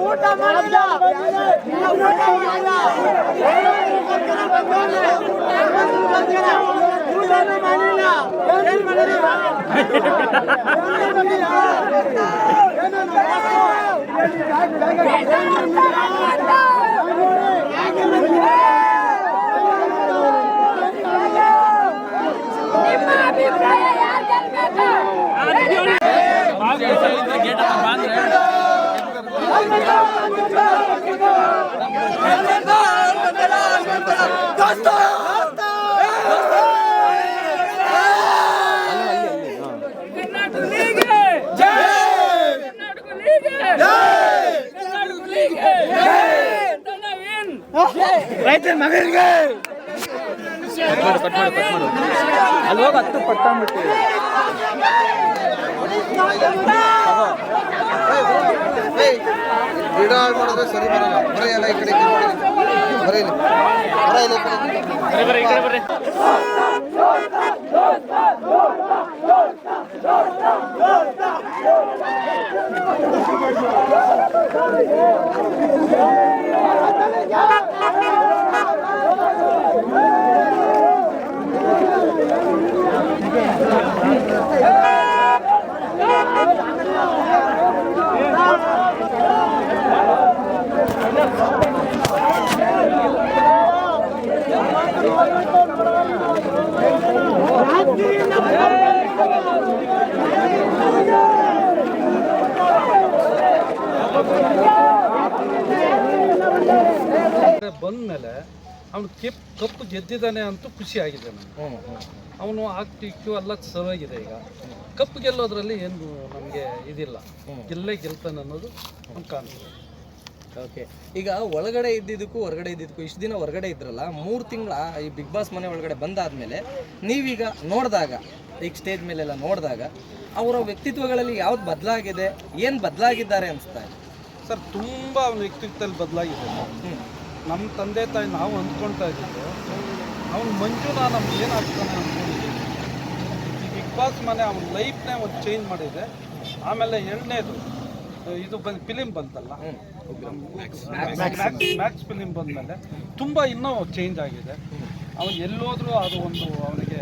ಊಟ ಮಾಡಿಲ್ಲ ರೈತರ ಮಗನಿಗೆ ಅಲ್ಲಿ ಹೋಗಿ 10 ಪಟ್ಟಾಂಬಿಟ್ಟು ಗಿಡ ಮಾಡಿದ್ರೆ ಸರಿ ಬರಲ್ಲ. ಬರೀ ಎಲ್ಲ ಈ ಕಡೆ ಬರೀ ಬಂದ್ಮೇಲೆ ಅವನು ಕಪ್ಪು ಗೆದ್ದಿದ್ದಾನೆ ಅಂತೂ ಖುಷಿ ಆಗಿದೆ ನನಗೆ. ಅವನು ಆಕ್ಟಿವ್ ಎಲ್ಲ ಸರಿಯಾಗಿದೆ. ಈಗ ಕಪ್ಪು ಗೆಲ್ಲೋದ್ರಲ್ಲಿ ಏನು ನಮಗೆ ಇದಿಲ್ಲ, ಗೆಲ್ತಾನೆ ಅನ್ನೋದು ನಮ್ಗೆ ಕಾಣಿಸ್ತದೆ. ಓಕೆ, ಈಗ ಒಳಗಡೆ ಇದ್ದಿದ್ದಕ್ಕೂ ಹೊರಗಡೆ ಇದ್ದಿದ್ದಕ್ಕೂ ಇಷ್ಟು ದಿನ ಹೊರಗಡೆ ಇದ್ರಲ್ಲ, 3 ತಿಂಗಳ ಈ ಬಿಗ್ ಬಾಸ್ ಮನೆ ಒಳಗಡೆ ಬಂದಾದ್ಮೇಲೆ ನೀವೀಗ ನೋಡಿದಾಗ, ಈಗ ಸ್ಟೇಜ್ ಮೇಲೆಲ್ಲ ನೋಡಿದಾಗ ಅವರ ವ್ಯಕ್ತಿತ್ವಗಳಲ್ಲಿ ಯಾವ್ದು ಬದಲಾಗಿದೆ, ಏನು ಬದಲಾಗಿದ್ದಾರೆ ಅನಿಸ್ತಾ ಇದೆ ಸರ್? ತುಂಬ ಅವನ ವ್ಯಕ್ತಿತ್ವದಲ್ಲಿ ಬದಲಾಗಿದೆ. ನಮ್ಮ ತಂದೆ ತಾಯಿ ನಾವು ಅಂದ್ಕೊಳ್ತಾ ಇದ್ದಿದ್ದು ಅವ್ನು ಮಂಜುನ ನಮ್ಗೆ ಏನಾಗ್ತಾನೆ ಅಂದ್ಕೊಂಡಿದ್ದೀವಿ. ಈ ಬಿಗ್ ಬಾಸ್ ಮನೆ ಅವನ ಲೈಫ್ನೇ ಒಂದು ಚೇಂಜ್ ಮಾಡಿದೆ. ಆಮೇಲೆ 2ನೇದು ಇದು ಫಿಲಿಮ್ ಬಂತಲ್ಲ, ಮ್ಯಾಕ್ಸ್ ಫಿಲಿಮ್ ಬಂದಮೇಲೆ ತುಂಬ ಇನ್ನೂ ಚೇಂಜ್ ಆಗಿದೆ. ಅವನು ಎಲ್ಲೋದ್ರೂ ಅದು ಒಂದು ಅವನಿಗೆ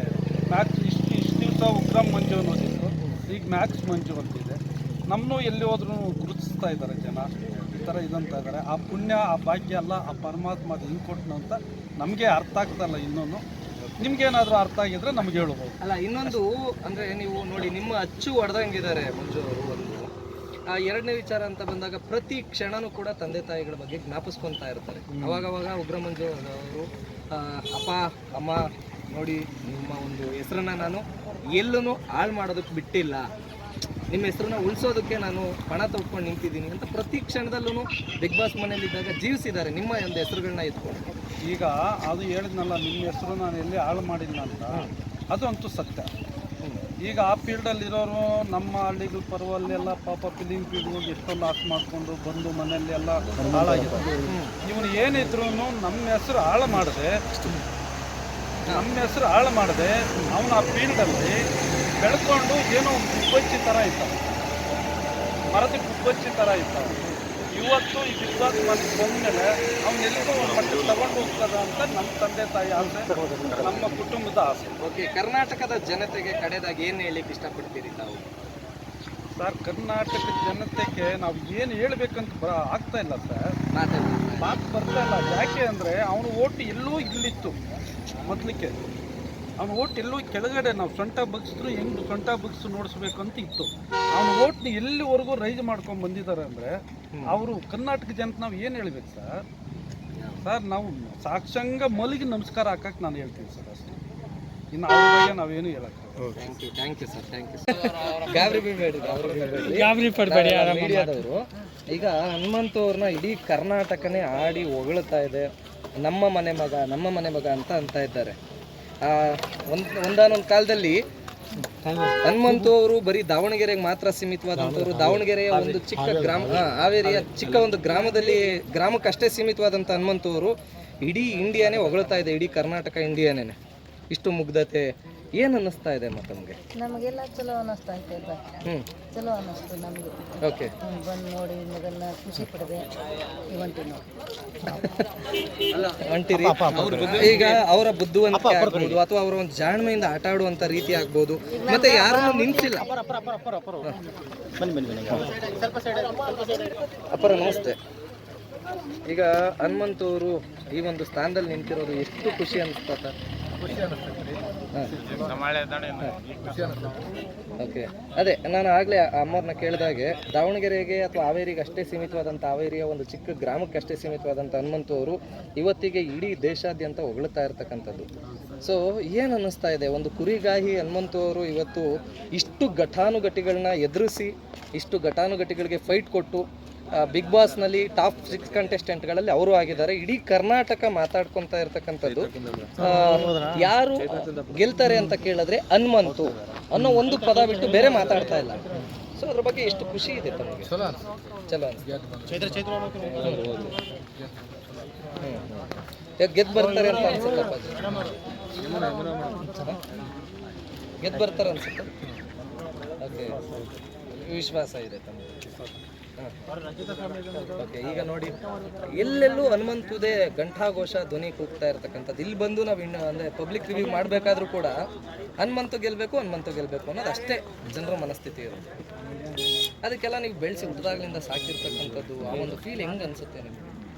ಮ್ಯಾಕ್ಸ್ ಇಷ್ಟು ದಿವಸ ಉಗ್ರಂ ಮಂಜು ಅನ್ನೋದಿತ್ತು, ಈಗ ಮ್ಯಾಕ್ಸ್ ಮಂಜು ಅಂತಿದೆ. ನಮ್ಮನ್ನೂ ಎಲ್ಲಿ ಹೋದ್ರೂ ಗುರುತಿಸ್ತಾ ಇದ್ದಾರೆ ಜನ, ಈ ಥರ ಇದಂತ ಇದ್ದಾರೆ. ಆ ಪುಣ್ಯ, ಆ ಭಾಗ್ಯ ಅಲ್ಲ, ಆ ಪರಮಾತ್ಮ ಅದು ಹಿಂಗೆ ಕೊಟ್ಟನು ಅಂತ ನಮಗೆ ಅರ್ಥ ಆಗ್ತಲ್ಲ. ಇನ್ನೊಂದು ನಿಮ್ಗೇನಾದರೂ ಅರ್ಥ ಆಗಿದ್ರೆ ನಮ್ಗೆ ಹೇಳ್ಬೋದು. ಅಲ್ಲ, ಇನ್ನೊಂದು ಅಂದರೆ ನೀವು ನೋಡಿ, ನಿಮ್ಮ ಅಚ್ಚು ಹೊಡೆದಂಗಿದ್ದಾರೆ ಮಂಜು ಅವರು. ಒಂದು 2ನೇ ವಿಚಾರ ಅಂತ ಬಂದಾಗ ಪ್ರತಿ ಕ್ಷಣನೂ ಕೂಡ ತಂದೆ ತಾಯಿಗಳ ಬಗ್ಗೆ ಜ್ಞಾಪಿಸ್ಕೊತಾ ಇರ್ತಾರೆ. ಅವಾಗವಾಗ ಉಗ್ರ ಮಂಜು ಅವರು ಅಪ್ಪ ಅಮ್ಮ ನೋಡಿ, ನಿಮ್ಮ ಒಂದು ಹೆಸರನ್ನ ನಾನು ಎಲ್ಲೂ ಹಾಳು ಮಾಡೋದಕ್ಕೆ ಬಿಟ್ಟಿಲ್ಲ, ನಿಮ್ಮ ಹೆಸರನ್ನ ಉಳಿಸೋದಕ್ಕೆ ನಾನು ಪಣ ತೊಗೊಂಡು ನಿಂತಿದ್ದೀನಿ ಅಂತ ಪ್ರತಿ ಕ್ಷಣದಲ್ಲೂ ಬಿಗ್ ಬಾಸ್ ಮನೆಯಲ್ಲಿದ್ದಾಗ ಜೀವಿಸಿದ್ದಾರೆ ನಿಮ್ಮ ಒಂದು ಹೆಸರುಗಳನ್ನ ಎತ್ಕೊಂಡು. ಈಗ ಅದು ಹೇಳಿದ್ನಲ್ಲ, ನಿಮ್ಮ ಹೆಸರು ನಾನು ಎಲ್ಲಿ ಹಾಳು ಮಾಡಿಲ್ಲ ಅಂತ, ಅದು ಅಂತೂ ಸತ್ಯ. ಈಗ ಆ ಫೀಲ್ಡಲ್ಲಿರೋರು ನಮ್ಮ ಹಳ್ಳಿಗಳ ಪರವಲ್ಲೆಲ್ಲ ಪಾಪ ಫಿಲಿಂ ಫೀಲ್ಡ್ ಹೋಗಿ ಎಷ್ಟೋ ಲಾಸ್ ಮಾಡಿಕೊಂಡು ಬಂದು ಮನೆಯಲ್ಲಿ ಎಲ್ಲ ಹಾಳಾಗಿದ್ದಾರೆ. ಇವನು ಏನಿದ್ರು ನಮ್ಮ ಹೆಸರು ಹಾಳು ಮಾಡದೆ ಅವನು ಆ ಫೀಲ್ಡಲ್ಲಿ ಬೆಳ್ಕೊಂಡು ಏನೋ ಕುಬ್ಬಚ್ಚಿ ಥರ ಇರ್ತಾವೆ, ಮರದ ಕುಬ್ಬಚ್ಚಿ ಥರ ಇರ್ತಾವೆ. ಇವತ್ತು ಈ ಬಿಸ್ನೆಸ್ ಮನೆಗೆ ಬಂದಮೇಲೆ ಅವನ್ನೆಲ್ಲರೂ ಮಟ್ಟಿಗೆ ತಗೊಂಡು ಹೋಗ್ತದೆ ಅಂತ ನಮ್ಮ ತಂದೆ ತಾಯಿ ಆಸೆ, ನಮ್ಮ ಕುಟುಂಬದ ಆಸೆ. ಓಕೆ, ಕರ್ನಾಟಕದ ಜನತೆಗೆ ಕಡೆದಾಗಿ ಏನು ಹೇಳಲಿಕ್ಕೆ ಇಷ್ಟಪಡ್ತೀರಿ ತಾವು? ಸರ್, ಕರ್ನಾಟಕದ ಜನತೆಗೆ ನಾವು ಏನು ಹೇಳ್ಬೇಕಂತ ಆಗ್ತಾ ಇಲ್ಲ ಸರ್, ಮಾತು ಬರ್ತಾ ಇಲ್ಲ. ಯಾಕೆ ಅಂದರೆ ಅವನು ಓಟ್ ಎಲ್ಲೂ ಇಲ್ಲಿತ್ತು ಮೊದಲಿಕ್ಕೆ, ಅವನು ಓಟ್ ಎಲ್ಲೂ ಕೆಳಗಡೆ ನಾವು ಸೊಂಟ ಬಗ್ಸಿದ್ರು ಹೆಂಗೆ ಸೊಂಟ ಬಗ್ಸು ನೋಡಿಸ್ಬೇಕು ಅಂತ ಇತ್ತು. ಅವನು ಓಟ್ನ ಎಲ್ಲಿವರೆಗೂ ರೈಸ್ ಮಾಡ್ಕೊಂಡು ಬಂದಿದ್ದಾರೆ ಅಂದರೆ ಅವರು ಕರ್ನಾಟಕ ಜನತೆ ನಾವು ಏನು ಹೇಳ್ಬೇಕು ಸರ್? ನಾವು ಸಾಕ್ಷಾಂಗ ಮಲಿಗೆ ನಮಸ್ಕಾರ ಹಾಕಕ್ಕೆ ನಾನು ಹೇಳ್ತೀನಿ ಸರ್, ಅಷ್ಟೇ. ಇನ್ನು ಅವ್ರ ಬಗ್ಗೆ ನಾವೇನು ಹೇಳಕ್ಕೆ. Thank you sir. ಗಾಬರಿ ಪಡಬೇಡಿ ಮೀಡಿಯಾದವರು. ಈಗ ಹನುಮಂತು ಅವ್ರನ್ನ ಇಡೀ ಕರ್ನಾಟಕನೇ ಆಡಿ ಹೊಗಳ್ತಾ ಇದೆ, ನಮ್ಮ ಮನೆ ಮಗ ಅಂತ ಇದ್ದಾರೆ. ಒಂದಾನೊಂದು ಕಾಲದಲ್ಲಿ ಹನುಮಂತು ಅವರು ಬರೀ ದಾವಣಗೆರೆಗೆ ಮಾತ್ರ ಸೀಮಿತವಾದಂಥವ್ರು. ದಾವಣಗೆರೆಯ ಒಂದು ಚಿಕ್ಕ ಗ್ರಾಮ, ಹಾವೇರಿಯ ಚಿಕ್ಕ ಒಂದು ಗ್ರಾಮಕ್ಕಷ್ಟೇ ಸೀಮಿತವಾದಂಥ ಹನುಮಂತು ಅವರು ಇಡೀ ಇಂಡಿಯಾನೇ ಹೊಗಳ್ತಾ ಇದೆ, ಇಡೀ ಕರ್ನಾಟಕ ಇಂಡಿಯಾನೇ. ಇಷ್ಟು ಮುಗ್ಧತೆ ಏನು ಅನ್ನಿಸ್ತಾ ಇದೆ ತಮಗೆ? ನಮಗೆಲ್ಲ ಚಲೋ ಅನ್ನಿಸ್ತಾ ಇದೆ. ಚಲೋ ಅನ್ನಿಸ್ತು ನಮಗೆ. ಓಕೆ, ಬಂದು ನೋಡಿ ಮೊದಲ ಖುಷಿ ಪಡೆದೆ. ಹೊಂಟಿರಿ. ಈಗ ಅವರ ಬುದ್ಧಿವಂತಿಕೆ ಆಗ್ಬೋದು ಅಥವಾ ಅವರ ಒಂದು ಜಾಣ್ಮೆಯಿಂದ ಆಟ ಆಡುವಂಥ ರೀತಿ ಆಗ್ಬೋದು, ಮತ್ತೆ ಯಾರನ್ನು ನಿಂತಿಲ್ಲ. ಅಪ್ಪರ ನಮಸ್ತೆ. ಈಗ ಹನುಮಂತು ಅವರು ಈ ಒಂದು ಸ್ಥಾನದಲ್ಲಿ ನಿಂತಿರೋದು ಎಷ್ಟು ಖುಷಿ ಅನಿಸ್ತಾ ಸರ್? ಓಕೆ, ಅದೇ ನಾನು ಆಗಲೇ ಅಮ್ಮವ್ರನ್ನ ಕೇಳಿದಾಗೆ ದಾವಣಗೆರೆಗೆ ಅಥವಾ ಹಾವೇರಿಗೆ ಅಷ್ಟೇ ಸೀಮಿತವಾದಂಥ, ಹಾವೇರಿಯ ಒಂದು ಚಿಕ್ಕ ಗ್ರಾಮಕ್ಕೆ ಅಷ್ಟೇ ಸೀಮಿತವಾದಂಥ ಹನುಮಂತು ಅವರು ಇವತ್ತಿಗೆ ಇಡೀ ದೇಶಾದ್ಯಂತ ಹೊಗಳ್ತಾ ಇರ್ತಕ್ಕಂಥದ್ದು. ಸೊ ಏನು ಅನ್ನಿಸ್ತಾ ಇದೆ, ಒಂದು ಕುರಿಗಾಹಿ ಹನುಮಂತು ಅವರು ಇವತ್ತು ಇಷ್ಟು ಘಟಾನುಘಟಿಗಳನ್ನ ಎದುರಿಸಿ, ಇಷ್ಟು ಘಟಾನುಘಟಿಗಳಿಗೆ ಫೈಟ್ ಕೊಟ್ಟು ಬಿಗ್ ಬಾಸ್ನಲ್ಲಿ ಟಾಪ್ 6 ಕಂಟೆಸ್ಟೆಂಟ್ಗಳಲ್ಲಿ ಅವರು ಆಗಿದ್ದಾರೆ. ಇಡೀ ಕರ್ನಾಟಕ ಮಾತಾಡ್ಕೊತಾ ಇರ್ತಕ್ಕಂಥದ್ದು ಯಾರು ಗೆಲ್ತಾರೆ ಅಂತ ಕೇಳಿದ್ರೆ ಹನುಮಂತು ಅನ್ನೋ ಒಂದು ಪದ ಬಿಟ್ಟು ಬೇರೆ ಮಾತಾಡ್ತಾ ಇಲ್ಲ. ಸೊ ಅದ್ರ ಬಗ್ಗೆ ಎಷ್ಟು ಖುಷಿ ಇದೆ ತಮಗೆ? ಚಲೋ ಗೆದ್ದು ಬರ್ತಾರೆ ಅಂತ ಅನ್ಸುತ್ತಪ್ಪ. ಗೆದ್ದು ಬರ್ತಾರೆ ಅನ್ಸುತ್ತೆ. ಓಕೆ, ವಿಶ್ವಾಸ ಇದೆ ತಮಗೆ. ಓಕೆ, ಈಗ ನೋಡಿ ಎಲ್ಲೆಲ್ಲೂ ಹನುಮಂತುದೇ ಘಂಟಾಘೋಷ ಧ್ವನಿ ಕೂಗ್ತಾ ಇರ್ತಕ್ಕಂಥದ್ದು. ಇಲ್ಲಿ ಬಂದು ನಾವು ಅಂದರೆ ಪಬ್ಲಿಕ್ ರಿವ್ಯೂ ಮಾಡಬೇಕಾದ್ರೂ ಕೂಡ ಹನುಮಂತು ಗೆಲ್ಲಬೇಕು ಅನ್ನೋದು ಅಷ್ಟೇ ಜನರ ಮನಸ್ಥಿತಿ ಇರುತ್ತೆ. ಅದಕ್ಕೆಲ್ಲ ನೀವು ಬೆಳೆಸಿ ಹುಟ್ಟಿದಾಗ್ಲಿಂದ ಸಾಕಿರ್ತಕ್ಕಂಥದ್ದು, ಆ ಒಂದು ಫೀಲ್ ಹೆಂಗೆ ಅನಿಸುತ್ತೆ ನಿಮಗೆ?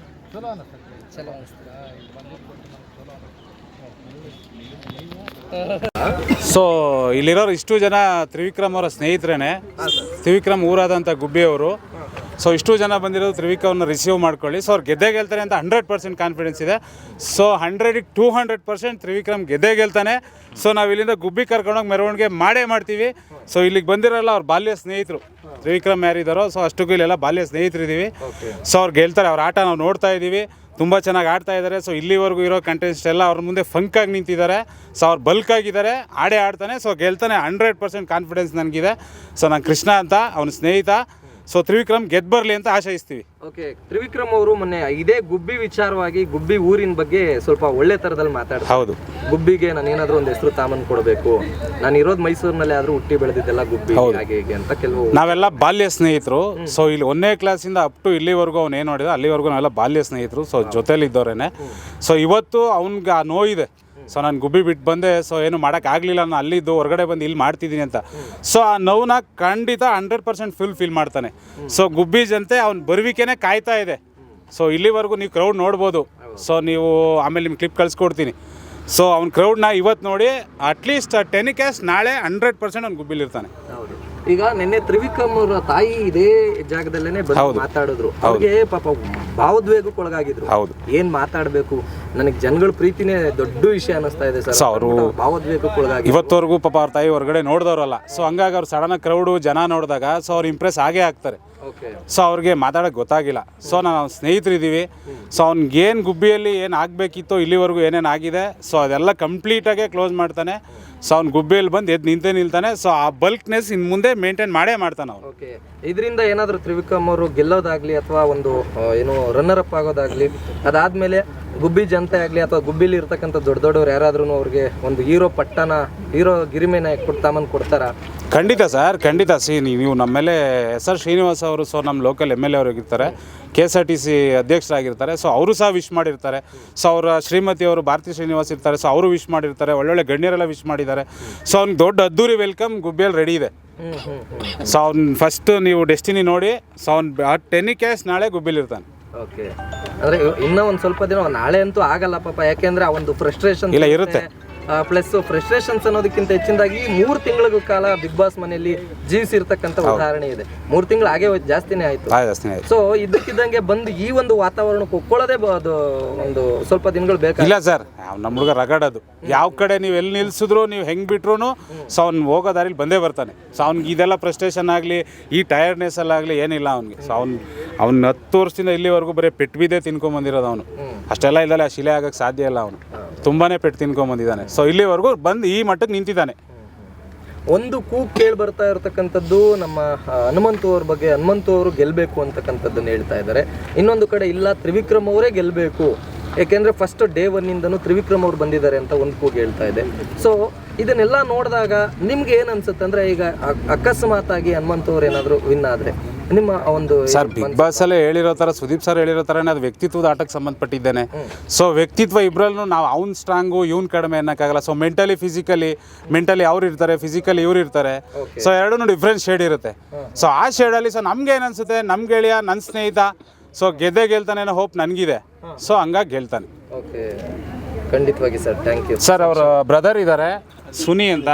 ಚಲೋ ಅನಿಸ್ತಾ? ಸೊ ಇಲ್ಲಿರೋರು ಇಷ್ಟು ಜನ ತ್ರಿವಿಕ್ರಮ್ ಅವರ ಸ್ನೇಹಿತರೇನೆ. ತ್ರಿವಿಕ್ರಮ್ ಊರಾದಂಥ ಗುಬ್ಬಿಯವರು. ಸೊ ಇಷ್ಟು ಜನ ಬಂದಿರೋದು ತ್ರಿವಿಕ್ರಮ್ನ ರಿಸೀವ್ ಮಾಡ್ಕೊಳ್ಳಿ. ಸೊ ಅವ್ರು ಗೆದ್ದೇ ಗೆಲ್ತಾರೆ ಅಂತ 100% ಕಾನ್ಫಿಡೆನ್ಸ್ ಇದೆ. ಸೊ 100ಕ್ಕೆ 200% ತ್ರಿವಿಕ್ರಮ್ ಗೆದ್ದೇ ಗೆಲ್ತಾನೆ. ಸೊ ನಾವು ಇಲ್ಲಿಂದ ಗುಬ್ಬಿ ಕರ್ಕೊಂಡೋಗಿ ಮೆರವಣಿಗೆ ಮಾಡ್ತೀವಿ. ಸೊ ಇಲ್ಲಿಗೆ ಬಂದಿರೋಲ್ಲ ಅವ್ರ ಬಾಲ್ಯ ಸ್ನೇಹಿತರು, ತ್ರಿವಿಕ್ರಮ್ ಯಾರಿದ್ದಾರೋ ಸೊ ಅಷ್ಟಕ್ಕೂ ಇಲ್ಲೆಲ್ಲ ಬಾಲ್ಯ ಸ್ನೇಹಿತರಿದ್ದೀವಿ. ಸೊ ಅವ್ರು ಗೆಲ್ತಾರೆ. ಅವ್ರ ಆಟ ನಾವು ನೋಡ್ತಾ ಇದ್ದೀವಿ, ತುಂಬ ಚೆನ್ನಾಗಿ ಆಡ್ತಾ ಇದ್ದಾರೆ. ಸೊ ಇಲ್ಲಿವರೆಗೂ ಇರೋ ಕಂಟೆಸ್ಟ್ ಎಲ್ಲ ಅವ್ರ ಮುಂದೆ ಫಂಕಾಗಿ ನಿಂತಿದ್ದಾರೆ. ಸೊ ಅವ್ರು ಬಲ್ಕಾಗಿದ್ದಾರೆ, ಆಡ್ತಾನೆ. ಸೊ ಗೆಲ್ತಾನೆ 100% ಕಾನ್ಫಿಡೆನ್ಸ್ ನನಗಿದೆ. ಸೊ ನಾನು ಕೃಷ್ಣ ಅಂತ ಅವನ ಸ್ನೇಹಿತ. ಸೊ ತ್ರಿವಿಕ್ರಮ್ ಗೆದ್ದು ಬರಲಿ ಅಂತ ಆಶಯಿಸ್ತೀವಿ. ಓಕೆ, ತ್ರಿವಿಕ್ರಮ್ ಅವರು ಮೊನ್ನೆ ಇದೇ ಗುಬ್ಬಿ ವಿಚಾರವಾಗಿ ಗುಬ್ಬಿ ಊರಿನ ಬಗ್ಗೆ ಸ್ವಲ್ಪ ಒಳ್ಳೆ ಥರದಲ್ಲಿ ಮಾತಾಡ್ತಾರೆ. ಹೌದು, ಗುಬ್ಬಿಗೆ ನಾನು ಏನಾದರೂ ಒಂದು ಹೆಸರು ತಾಮನ್ ಕೊಡಬೇಕು, ನಾನು ಇರೋದು ಮೈಸೂರಿನಲ್ಲಿ ಆದರೂ ಹುಟ್ಟಿ ಬೆಳೆದಿದ್ದೆಲ್ಲ ಗುಬ್ಬಿ ಹಾಗೆ ಹೀಗೆ ಅಂತ ಕೆಲವು ನಾವೆಲ್ಲ ಬಾಲ್ಯ ಸ್ನೇಹಿತರು. ಸೊ ಇಲ್ಲಿ 1ನೇ ಕ್ಲಾಸಿಂದ ಅಪ್ ಟು ಇಲ್ಲಿವರೆಗೂ ಅವ್ನು ಏನು ನೋಡಿದ ಅಲ್ಲಿವರೆಗೂ ನಾವೆಲ್ಲ ಬಾಲ್ಯ ಸ್ನೇಹಿತರು. ಸೊ ಜೊತೆಲಿದ್ದವ್ರೇನೆ. ಸೊ ಇವತ್ತು ಅವ್ನಿಗೆ ಆ ನೋವಿದೆ. ಸೊ ನಾನು ಗುಬ್ಬಿ ಬಿಟ್ಟು ಬಂದೆ, ಸೊ ಏನು ಮಾಡೋಕ್ಕಾಗಲಿಲ್ಲ, ನಾನು ಅಲ್ಲಿದ್ದು ಹೊರಗಡೆ ಬಂದು ಇಲ್ಲಿ ಮಾಡ್ತಿದ್ದೀನಿ ಅಂತ. ಸೊ ಆ ನೋವನ್ನ ಖಂಡಿತ 100% ಫೀಲ್ ಮಾಡ್ತಾನೆ. ಸೊ ಗುಬ್ಬಿ ಜನತೆ ಅವ್ನ ಬರುವಿಕೆನೇ ಕಾಯ್ತಾ ಇದೆ. ಸೊ ಇಲ್ಲಿವರೆಗೂ ನೀವು ಕ್ರೌಡ್ ನೋಡ್ಬೋದು. ಸೊ ನೀವು ಆಮೇಲೆ ನಿಮ್ಗೆ ಕ್ಲಿಪ್ ಕಳಿಸ್ಕೊಡ್ತೀನಿ. ಸೊ ಅವ್ನ ಕ್ರೌಡ್ನ ಇವತ್ತು ನೋಡಿ ಅಟ್ಲೀಸ್ಟ್ 10 ಕ್ಯಾಶ್ ನಾಳೆ 100% ಅವ್ನು ಗುಬ್ಬಿಲಿರ್ತಾನೆ. ಈಗ ನಿನ್ನೆ ತ್ರಿವಿಕ್ರಮ್ ಅವರ ತಾಯಿ ಇದೇ ಜಾಗದಲ್ಲೇನೆ ಬಂದು ಮಾತಾಡಿದ್ರು. ಅವ್ರಿಗೆ ಪಾಪ ಭಾವೋದ್ವೇಗಕ್ಕೆ ಒಳಗಾಗಿದ್ರು. ಏನ್ ಮಾತಾಡ್ಬೇಕು, ನನಗೆ ಜನಗಳ ಪ್ರೀತಿನೇ ದೊಡ್ಡ ವಿಷಯ ಅನಿಸ್ತಾ ಇದೆ ಸರ್. ಅವರು ಭಾವೋದ್ವೇಗಕ್ಕೆ ಒಳಗಾಗಿ ಇವತ್ತವರೆಗೂ ಪಾಪ ಅವ್ರ ತಾಯಿ ಹೊರಗಡೆ ನೋಡಿದವ್ರಲ್ಲ. ಸೊ ಹಂಗಾಗಿ ಅವ್ರು ಸಡನ್ ಕ್ರೌಡು ಜನ ನೋಡಿದಾಗ ಸೊ ಅವ್ರು ಇಂಪ್ರೆಸ್ ಆಗೇ ಆಗ್ತಾರೆ. ಓಕೆ. ಸೊ ಅವ್ರಿಗೆ ಮಾತಾಡೋಕ್ಕೆ ಗೊತ್ತಾಗಿಲ್ಲ. ಸೊ ನಾವು ಸ್ನೇಹಿತರಿದ್ದೀವಿ. ಸೊ ಅವ್ನಿಗೇನು ಗುಬ್ಬಿಯಲ್ಲಿ ಏನು ಆಗಬೇಕಿತ್ತೋ ಇಲ್ಲಿವರೆಗೂ ಏನೇನು ಆಗಿದೆ ಸೊ ಅದೆಲ್ಲ ಕಂಪ್ಲೀಟಾಗೆ ಕ್ಲೋಸ್ ಮಾಡ್ತಾನೆ. ಸೊ ಅವ್ನು ಗುಬ್ಬಿಯಲ್ಲಿ ಬಂದು ಎದ್ದು ನಿಲ್ತಾನೆ. ಸೊ ಆ ಬಲ್ಕ್ನೆಸ್ ಇನ್ನು ಮುಂದೆ ಮೇಂಟೈನ್ ಮಾಡ್ತಾನೆ ಅವ್ನು. ಓಕೆ. ಇದರಿಂದ ಏನಾದರೂ ತ್ರಿವಿಕ್ರಮ್ ಅವರು ಗೆಲ್ಲೋದಾಗಲಿ ಅಥವಾ ಒಂದು ಏನು ರನ್ನರ್ ಅಪ್ ಆಗೋದಾಗಲಿ, ಅದಾದಮೇಲೆ ಗುಬ್ಬಿ ಜನತೆ ಆಗಲಿ ಅಥವಾ ಗುಬ್ಬಿಲಿ ಇರ್ತಕ್ಕಂಥ ದೊಡ್ಡವ್ರು ಯಾರಾದ್ರೂ ಅವ್ರಿಗೆ ಒಂದು ಹೀರೋ ಗಿರಿಮೆನ ಕೊಡ್ತಾರ? ಖಂಡಿತ ಸರ್, ಖಂಡಿತ. ನೀವು ನಮ್ಮ ಮೇಲೆ SR ಶ್ರೀನಿವಾಸ್ ಅವರು ಸೊ ನಮ್ಮ ಲೋಕಲ್ MLA ಅವರಾಗಿರ್ತಾರೆ, KSRTC ಅಧ್ಯಕ್ಷರಾಗಿರ್ತಾರೆ. ಸೊ ಅವರು ಸಹ ವಿಶ್ ಮಾಡಿರ್ತಾರೆ. ಸೊ ಅವರ ಶ್ರೀಮತಿ ಅವರು ಭಾರತಿ ಶ್ರೀನಿವಾಸ್ ಇರ್ತಾರೆ. ಸೊ ಅವರು ವಿಶ್ ಮಾಡಿರ್ತಾರೆ. ಒಳ್ಳೊಳ್ಳೆ ಗಣ್ಯರೆಲ್ಲ ವಿಶ್ ಮಾಡಿದ್ದಾರೆ. ಸೊ ಅವ್ನಿಗೆ ದೊಡ್ಡ ಅದ್ದೂರಿ ವೆಲ್ಕಮ್ ಗುಬ್ಬಿಯಲ್ಲಿ ರೆಡಿ ಇದೆ. ಸೊ ಅವ್ನು ಫಸ್ಟ್ ನೀವು ಡೆಸ್ಟಿನಿ ನೋಡಿ. ಸೊ ಅವ್ನು 10 ಕ್ಯಾಶ್ ನಾಳೆ ಗುಬ್ಬಿಲಿರ್ತಾನೆ. ಓಕೆ. ಅಂದರೆ ಇನ್ನೂ ಒಂದು ಸ್ವಲ್ಪ ದಿನ, ನಾಳೆ ಅಂತೂ ಆಗಲ್ಲ ಪಾಪ, ಯಾಕೆಂದರೆ ಆ ಒಂದು ಫ್ರಸ್ಟ್ರೇಷನ್ ಇಲ್ಲ ಇರುತ್ತೆ. ಪ್ಲಸ್ ಫ್ರಸ್ಟ್ರೇಷನ್ಸ್ ಅನ್ನೋದಕ್ಕಿಂತ ಹೆಚ್ಚಿನದಾಗಿ 3 ತಿಂಗಳಿಗೂ ಕಾಲ ಬಿಗ್ ಬಾಸ್ ಮನೆಯಲ್ಲಿ ಜೀವಿಸಿರ್ತಕ್ಕಂಥ ಉದಾಹರಣೆ ಇದೆ. 3 ತಿಂಗಳು ಆಗೇ ಹೋಯ್ತು, ಜಾಸ್ತಿನೇ ಆಯಿತು. ಸೊ ಇದ್ದಕ್ಕಿದ್ದಂಗೆ ಬಂದು ಈ ಒಂದು ವಾತಾವರಣಕ್ಕೆ ಒಪ್ಕೊಳ್ಳೋದೇ ಅದು ಒಂದು ಸ್ವಲ್ಪ ದಿನಗಳು ಬೇಕು. ಇಲ್ಲ ಸರ್, ನಮ್ಮ ಹುಡುಗ ರಗಡೋದು. ಯಾವ ಕಡೆ ನೀವು ಎಲ್ಲಿ ನಿಲ್ಸಿದ್ರು, ನೀವು ಹೆಂಗೆ ಬಿಟ್ರು ಸೊ ಅವ್ನು ಹೋಗೋ ದಾರಿಲಿ ಬಂದೇ ಬರ್ತಾನೆ. ಸೊ ಅವ್ನಿಗೆ ಇದೆಲ್ಲ ಫ್ರಸ್ಟ್ರೇಷನ್ ಆಗಲಿ, ಈ ಟಯರ್ಡ್ನೆಸ್ಸಲ್ಲಾಗಲಿ ಏನಿಲ್ಲ ಅವ್ನಿಗೆ. ಸೊ ಅವ್ನು 10 ವರ್ಷದಿಂದ ಇಲ್ಲಿವರೆಗೂ ಬರೀ ಪೆಟ್ಟು ಬಿದ್ದೇ ತಿನ್ಕೊಂಬಂದಿರೋದು ಅವನು. ಅಷ್ಟೆಲ್ಲ ಇಲ್ಲಲ್ಲ ಶಿಲೆ ಆಗೋಕ್ಕೆ ಸಾಧ್ಯ ಇಲ್ಲ. ಅವನು ತುಂಬಾ ಪೆಟ್ಟು ತಿನ್ಕೊಂಬಂದಿದ್ದಾನೆ. ಸೊ ಇಲ್ಲಿವರೆಗೂ ಬಂದು ಈ ಮಟ್ಟಕ್ಕೆ ನಿಂತಿದ್ದಾನೆ. ಒಂದು ಕೂಗ್ ಕೇಳಿ ಬರ್ತಾ ಇರತಕ್ಕಂಥದ್ದು ನಮ್ಮ ಹನುಮಂತು ಅವ್ರ ಬಗ್ಗೆ. ಹನುಮಂತು ಅವರು ಗೆಲ್ಲಬೇಕು ಅಂತಕ್ಕಂಥದ್ದನ್ನು ಹೇಳ್ತಾ ಇದ್ದಾರೆ. ಇನ್ನೊಂದು ಕಡೆ ಇಲ್ಲ, ತ್ರಿವಿಕ್ರಮ್ ಅವರೇ ಗೆಲ್ಲಬೇಕು, ಏಕೆಂದರೆ ಫಸ್ಟ್ ಡೇ 1ಇಂದನೂ ತ್ರಿವಿಕ್ರಮ್ ಅವ್ರು ಬಂದಿದ್ದಾರೆ ಅಂತ ಒಂದು ಕೂಗು ಹೇಳ್ತಾ ಇದೆ. ಸೊ ಇದನ್ನೆಲ್ಲ ನೋಡಿದಾಗ ನಿಮ್ಗೆ ಏನು ಅನ್ಸುತ್ತೆ ಅಂದರೆ, ಈಗ ಅಕಸ್ಮಾತಾಗಿ ಹನುಮಂತು ಅವ್ರು ಏನಾದರೂ ವಿನ್ ಆದರೆ ನಿಮ್ಮ ಒಂದು ಸರ್ ಬಿಗ್ ಬಾಸ್ ಅಲ್ಲೇ ಹೇಳಿರೋ ಥರ, ಸುದೀಪ್ ಸರ್ ಹೇಳಿರೋ ಥರನೇ ಅದು ವ್ಯಕ್ತಿತ್ವದ ಆಟಕ್ಕೆ ಸಂಬಂಧಪಟ್ಟಿದ್ದೇನೆ. ಸೊ ವ್ಯಕ್ತಿತ್ವ ಇಬ್ಬರಲ್ಲೂ ನಾವು ಅವ್ನು ಸ್ಟ್ರಾಂಗು ಇವ್ನು ಕಡಿಮೆ ಅನ್ನೋಕ್ಕಾಗಲ್ಲ. ಸೊ ಮೆಂಟಲಿ ಅವ್ರು ಇರ್ತಾರೆ, ಫಿಸಿಕಲಿ ಇವ್ರು ಇರ್ತಾರೆ. ಸೊ ಎರಡೂ ಡಿಫ್ರೆಂಟ್ ಶೇಡ್ ಇರುತ್ತೆ. ಸೊ ಆ ಶೇಡಲ್ಲಿ ಸೊ ನಮ್ಗೆ ಏನು ಅನ್ಸುತ್ತೆ, ನಮ್ಮ ಗೆಳೆಯ, ನನ್ನ ಸ್ನೇಹಿತ ಸೊ ಗೆಲ್ತಾನೆ ಅನ್ನೋ ಹೋಪ್ ನನಗಿದೆ. ಸೊ ಹಂಗಾಗಿ ಗೆಲ್ತಾನೆ. ಓಕೆ, ಖಂಡಿತವಾಗಿ ಸರ್, ಥ್ಯಾಂಕ್ ಯು ಸರ್. ಅವರ ಬ್ರದರ್ ಇದ್ದಾರೆ ಸುನಿ ಅಂತ,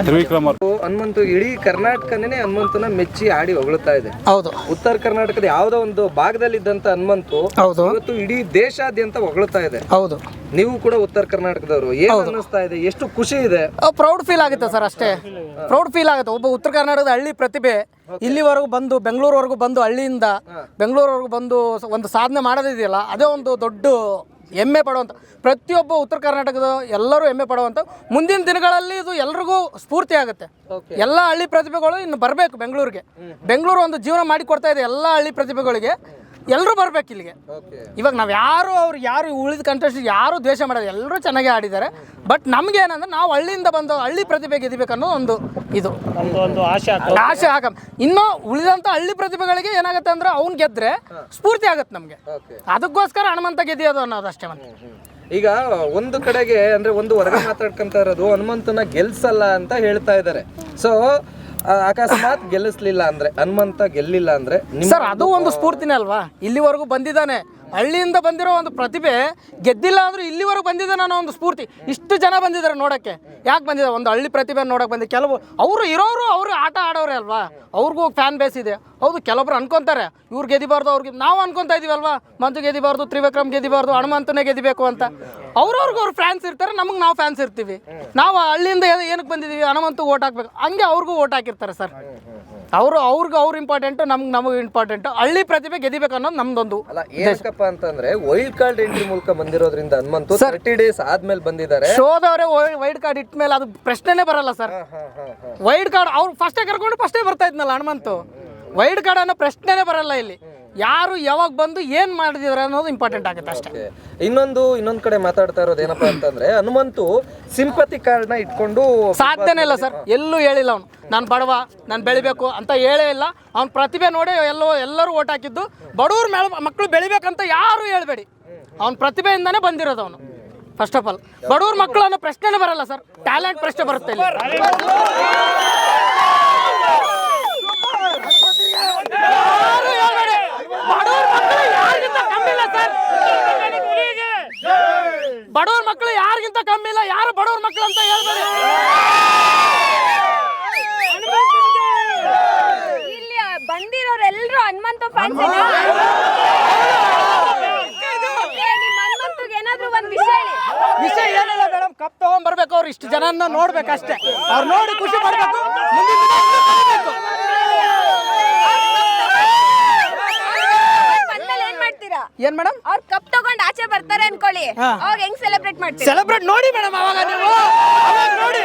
ತ್ರಿವಿಕ್ರಮ್ ಅವರು. ಹನುಮಂತು ಇಡೀ ಕರ್ನಾಟಕನೇ ಹನುಮಂತನ ಮೆಚ್ಚಿ ಆಡಿ ಹೊಗಳ್ತಾ ಇದೆ. ಹೌದು. ಉತ್ತರ ಕರ್ನಾಟಕದ ಯಾವುದೋ ಒಂದು ಭಾಗದಲ್ಲಿದ್ದಂತ ಹನುಮಂತು ಇವತ್ತು ಇಡೀ ದೇಶಾದ್ಯಂತ ಹೊಗಳ್ತಾ ಇದೆ. ಹೌದು. ನೀವು ಕೂಡ ಉತ್ತರ ಕರ್ನಾಟಕದವರು, ಏನು ಅನ್ನಿಸ್ತಾ ಇದೆ? ಎಷ್ಟು ಖುಷಿ ಇದೆ? ಪ್ರೌಡ್ ಫೀಲ್ ಆಗುತ್ತೆ ಸರ್, ಅಷ್ಟೇ. ಪ್ರೌಡ್ ಫೀಲ್ ಆಗುತ್ತೆ. ಒಬ್ಬ ಉತ್ತರ ಕರ್ನಾಟಕದ ಹಳ್ಳಿ ಪ್ರತಿಭೆ ಇಲ್ಲಿವರೆಗೂ ಬಂದು ಬೆಂಗಳೂರವರೆಗೂ ಬಂದು, ಹಳ್ಳಿಯಿಂದ ಬೆಂಗಳೂರವರೆಗೂ ಬಂದು ಒಂದು ಸಾಧನೆ ಮಾಡೋದಿದೆಯಲ್ಲ, ಅದೇ ಒಂದು ದೊಡ್ಡ ಹೆಮ್ಮೆ ಪಡುವಂಥ, ಪ್ರತಿಯೊಬ್ಬ ಉತ್ತರ ಕರ್ನಾಟಕದ ಎಲ್ಲರೂ ಹೆಮ್ಮೆ ಪಡುವಂಥ. ಮುಂದಿನ ದಿನಗಳಲ್ಲಿ ಇದು ಎಲ್ರಿಗೂ ಸ್ಫೂರ್ತಿ ಆಗುತ್ತೆ. ಎಲ್ಲ ಹಳ್ಳಿ ಪ್ರತಿಭೆಗಳು ಇನ್ನು ಬರಬೇಕು ಬೆಂಗಳೂರಿಗೆ. ಬೆಂಗಳೂರು ಒಂದು ಜೀವನ ಮಾಡಿಕೊಡ್ತಾ ಇದೆ ಎಲ್ಲ ಹಳ್ಳಿ ಪ್ರತಿಭೆಗಳಿಗೆ. ಎಲ್ಲರೂ ಬರ್ಬೇಕು ಇಲ್ಲಿಗೆ. ಇವಾಗ ನಾವು ಯಾರು ಉಳಿದ ಕಂಟೆಸ್ಟ್ ಯಾರು ದ್ವೇಷ ಮಾಡೋದು, ಎಲ್ಲರೂ ಚೆನ್ನಾಗೇ ಆಡಿದ್ದಾರೆ. ಬಟ್ ನಮ್ಗೆ ಏನಂದ್ರೆ, ನಾವು ಹಳ್ಳಿಯಿಂದ ಬಂದು ಹಳ್ಳಿ ಪ್ರತಿಭೆ ಗೆದಿಬೇಕು ಅನ್ನೋ ಒಂದು ಇದು ಆಸೆ ಆಗ. ಇನ್ನೂ ಉಳಿದಂಥ ಹಳ್ಳಿ ಪ್ರತಿಭೆಗಳಿಗೆ ಏನಾಗುತ್ತೆ ಅಂದ್ರೆ, ಅವ್ನು ಗೆದ್ರೆ ಸ್ಫೂರ್ತಿ ಆಗುತ್ತೆ ನಮಗೆ. ಅದಕ್ಕೋಸ್ಕರ ಹನುಮಂತ ಗೆದ್ದಿಯೋದು ಅನ್ನೋದು ಅಷ್ಟೇ. ಈಗ ಒಂದು ಕಡೆಗೆ ಅಂದ್ರೆ ಒಂದು ಹೊರಗೆ ಮಾತಾಡ್ಕೊಂತ ಇರೋದು, ಹನುಮಂತನ ಗೆಲ್ಸಲ್ಲ ಅಂತ ಹೇಳ್ತಾ ಇದ್ದಾರೆ. ಸೊ ಅಕಸ್ಮಾತ್ ಗೆಲ್ಲಿಸ್ಲಿಲ್ಲ ಅಂದ್ರೆ, ಹನುಮಂತ ಗೆಲ್ಲಿಲ್ಲ ಅಂದ್ರೆ ಸರ್, ಅದು ಒಂದು ಸ್ಫೂರ್ತಿನೇ ಅಲ್ವಾ. ಇಲ್ಲಿವರೆಗೂ ಬಂದಿದ್ದಾನೆ, ಹಳ್ಳಿಯಿಂದ ಬಂದಿರೋ ಒಂದು ಪ್ರತಿಭೆ ಗೆದ್ದಿಲ್ಲ ಅಂದ್ರೂ ಇಲ್ಲಿವರೆಗೂ ಬಂದಿದ್ದಾನೆ ಅನ್ನೋ ಒಂದು ಸ್ಫೂರ್ತಿ. ಇಷ್ಟು ಜನ ಬಂದಿದ್ದಾರೆ ನೋಡೋಕ್ಕೆ. ಯಾಕೆ ಬಂದಿದ್ದಾರೆ? ಒಂದು ಹಳ್ಳಿ ಪ್ರತಿಭೆ ನೋಡೋಕೆ ಬಂದು ಕೆಲವು ಅವರು ಆಟ ಆಡೋರೆ ಅಲ್ವಾ, ಅವ್ರಿಗೂ ಫ್ಯಾನ್ ಬೇಸ್ ಇದೆ. ಹೌದು, ಕೆಲವೊಬ್ರು ಅನ್ಕೊಂತಾರೆ ಇವ್ರು ಗೆದಿಬಾರ್ದು, ನಾವು ಅನ್ಕೊಂತಾ ಇದೀವಲ್ವಾ, ಮಂಜು ಗೆದಿಬಾರ್ದು, ತ್ರಿವಿಕ್ರಮ್ ಗೆದಿಬಾರ್ದು, ಹನುಮಂತನೇ ಗೆದಿಬೇಕು ಅಂತ. ಅವ್ರು ಫ್ಯಾನ್ಸ್ ಇರ್ತಾರೆ, ನಮಗೆ ನಾವು ಫ್ಯಾನ್ಸ್ ಇರ್ತೀವಿ. ನಾವು ಹಳ್ಳಿಯಿಂದ ಏನಕ್ಕೆ ಬಂದಿದ್ದೀವಿ, ಹನುಮಂತು ಓಟ್ ಹಾಕ್ಬೇಕು, ಹಂಗೆ ಅವ್ರಿಗೂ ಓಟ್ ಹಾಕಿರ್ತಾರೆ ಸರ್. ಅವ್ರು ಇಂಪಾರ್ಟೆಂಟ್, ನಮಗೆ ಇಂಪಾರ್ಟೆಂಟ್. ಹಳ್ಳಿ ಪ್ರತಿಭೆ ಗೆದಿಬೇಕು ಅನ್ನೋದು ನಮ್ದೊಂದು. ಏನಕ್ಕಪ್ಪ ಅಂತಂದ್ರೆ, ವೈಲ್ಡ್ ಕಾರ್ಡ್ ಎಂಟ್ರಿ ಮೂಲಕ ಬಂದಿರೋದ್ರಿಂದ ಹನುಮಂತು 30 ಡೇಸ್ ಆದ್ಮೇಲೆ ಬಂದಿದ್ದಾರೆ. ಶೋದವರೇ ವೈಲ್ಡ್ ಕಾರ್ಡ್ ಇಟ್ಮೇಲೆ ಅದು ಪ್ರಶ್ನೆನೇ ಬರಲ್ಲ ಸರ್. ವೈಲ್ಡ್ ಕಾರ್ಡ್ ಅವ್ರು ಫಸ್ಟೇ ಕರ್ಕೊಂಡು ಫಸ್ಟೇ ಬರ್ತಾ ಇದ್ನಲ್ಲ ಹನುಮಂತು. ವೈಲ್ಡ್ ಕಾರ್ಡ್ ಅನ್ನೋ ಪ್ರಶ್ನೆನೇ ಬರಲ್ಲ ಇಲ್ಲಿ. ಯಾರು ಯಾವಾಗ ಬಂದು ಏನ್ ಮಾಡಿದಿದ್ದಾರೆ ಅನ್ನೋದು ಇಂಪಾರ್ಟೆಂಟ್ ಆಗುತ್ತೆ ಅಷ್ಟೇ. ಇನ್ನೊಂದು ಕಡೆ ಮಾತಾಡ್ತಾ ಇರೋದು ಏನಪ್ಪಾ ಅಂತಂದ್ರೆ, ಹನುಮಂತು ಸಿಂಪತಿ ಕಾರ್ಡ್ನ ಇಟ್ಕೊಂಡು ಸಾಧ್ಯನೇ ಇಲ್ಲ ಸರ್. ಎಲ್ಲೂ ಹೇಳಿಲ್ಲ ಅವನು ನಾನು ಬಡವ, ನಾನು ಬೆಳಿಬೇಕು ಅಂತ ಹೇಳೇ ಇಲ್ಲ. ಅವ್ನ ಪ್ರತಿಭೆ ನೋಡಿ ಎಲ್ಲರೂ ಓಟ್ ಹಾಕಿದ್ದು. ಬಡವ್ರ ಮಕ್ಕಳು ಬೆಳಿಬೇಕಂತ ಯಾರು ಹೇಳ್ಬೇಡಿ, ಅವ್ನ ಪ್ರತಿಭೆಯಿಂದಾನೇ ಬಂದಿರೋದು ಅವನು. ಫಸ್ಟ್ ಆಫ್ ಆಲ್ ಬಡವ್ರ ಮಕ್ಕಳು ಅನ್ನೋ ಪ್ರಶ್ನೆನೇ ಬರಲ್ಲ ಸರ್, ಟ್ಯಾಲೆಂಟ್ ಪ್ರಶ್ನೆ ಬರುತ್ತೆ ಇಲ್ಲಿ. ಬಡವ್ರ ಮಕ್ಕಳು ಯಾರಿಗಿಂತ ಕಮ್ಮಿ ಇಲ್ಲ, ಯಾರು ಬಡವ್ರ ಮಕ್ಕಳು ಅಂತ ಹೇಳ್ಬೇಡಿ. ಇಲ್ಲಿ ಬಂದಿರೋರೆಲ್ಲರೂ ಹನುಮಂತ ಫ್ಯಾನ್ಸ್. ಹನುಮಂತಗೆ ಏನಾದ್ರೂ ಒಂದು ವಿಷಯ ಏನಿಲ್ಲ ಮೇಡಮ್, ಕಪ್ ತಗೊಂಡ್ ಬರ್ಬೇಕು. ಅವ್ರು ಇಷ್ಟು ಜನನ್ನ ನೋಡ್ಬೇಕಷ್ಟೇ. ಅವ್ರು ನೋಡಿ ಖುಷಿ ಪಡ್ಬೇಕು. ಏನ್ ಮೇಡಮ್ ಅವ್ರ ಕಪ್ ತಗೊಂಡ್ ಆಚೆ ಬರ್ತಾರೆ ಅನ್ಕೊಳ್ಳಿ ಅವಾಗ ಹೆಂಗ್ ಸೆಲೆಬ್ರೇಟ್ ಮಾಡ್ತೀವಿ ಸೆಲೆಬ್ರೇಟ್ ನೋಡಿ ಮೇಡಮ್ ಅವಾಗ ನೀವು ಅವಾಗ ನೋಡಿ